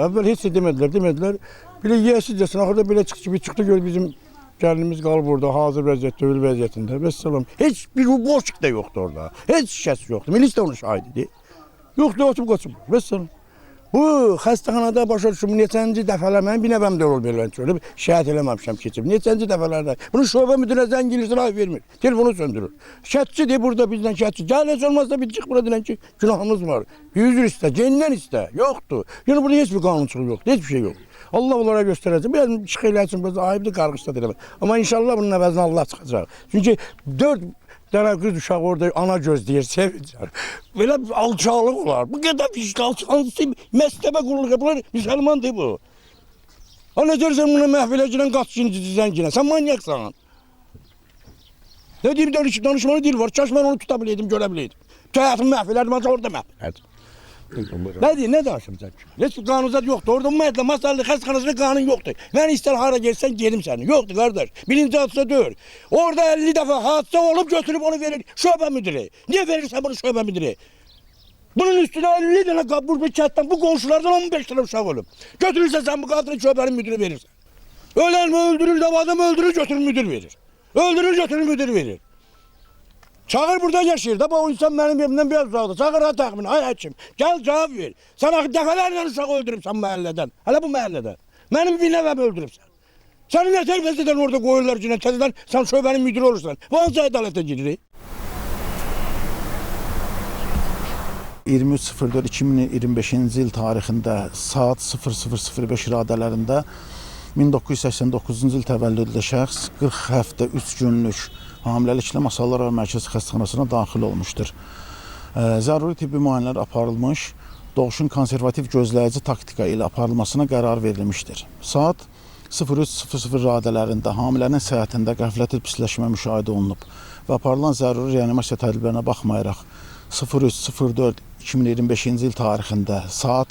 Əvvəl heç demədilər. Belə yiyəsizcəsin, axırda belə çıxdı gör bizim gəlinimiz qalıb orada, hazır vəziyyətdə, ölü vəziyyətində. Vəssalam. Heç bir boşluq da yoxdur orada. Heç şikəsi yoxdur. Milis də onun şahididir. Yoxdur, oturup qaçıb. Vəssalam. Bu xəstəxanada başa düşüm, neçənci dəfələr mənim bir nəvəm də rol verilən ölüb, şəhət eləməmişəm keçib. Neçənci dəfələrdə bunu şöbə müdürə zəng edirsən, ay vermir. Telefonu söndürür. Şəhətçidir burada bizdən şəhətçi. Gəl heç olmazsa bir çıx bura deyilən ki, günahımız var. 100 istə, cendən istə. Yoxdur. Yəni burada heç bir qanunçuluq yoxdur, heç bir şey yoxdur. Allah onlara göstərəcək. Biraz çıx eləsin, biraz ayıbdır, qarğışda deyiləm. Amma inşallah bunun əvəzinə Allah çıxacaq. Çünki 4 dənə qız uşaq orada ana gözləyir, sevincər. Belə alçaqlıq olar. Bu qədər alçaqlıqsı məstəbə qulluq bunlar müsəlmandır bu. Ana görsən bunu məhv eləcəkən qaçıncı zənginə. Sən manyaksan. Ne deyim danışmanı dil var. Kaş mən onu tuta bileydim, görə bileydim. Həyatımı məhv elədim, ancaq orada məhv elədim. Ne diyeyim, ne danışacaq ki? Heç bir qanunzat yoxdur. Orada ümumiyyətlə masallı xəstəxanasında qanun yoxdur. Mən istər hara gelsən gedim səni. Yoxdur qardaş. Birinci hadisə deyil. Orada 50 dəfə hadisə olub götürüb onu verir şöbə müdürü. Niye verirsən bunu şöbə müdürü? Bunun üstüne 50 dənə qabur bir kətdən bu qonşulardan 15 dənə uşaq olub. Götürürsən sən bu qadını şöbənin müdürü verirsən. Ölen mi öldürür de adam öldürür götürür müdür verir. Öldürür götürür müdür verir. Çağır burada yaşayır da bu insan benim evimden biraz uzakta. Çağır ha tahmin, ay həkim. Gel cevap ver. Sen dəfələrlə uşaq öldürübsən mahalleden. Hele bu mahalleden. Benim bir nəvəm öldürübsən. Seni ne terfezeden orada koyurlar cünə təzədən sen şöbənin müdürü olursan. Bu hansı ədalətə girir? 23.04.2025-ci il tarixində saat 00:05 radələrində 1989-cu il təvəllüdlü şəxs 40 həftə 3 günlük hamiləliklə Masallar Mərkəzi Xəstəxanasına daxil olmuşdur. Zəruri tibbi müayinələr aparılmış, doğuşun konservativ gözləyici taktika ilə aparılmasına qərar verilmişdir. Saat 03:00 radələrində hamilənin səhhətində qəflətli pisləşmə müşahidə olunub və aparılan zəruri reanimasiya tədbirlərinə baxmayaraq 03.04.2025-ci il tarixində saat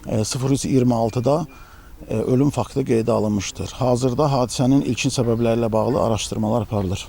03:26-da ölüm faktı qeydə alınmışdır. Hazırda hadisənin ilkin səbəbləri ilə bağlı araşdırmalar aparılır.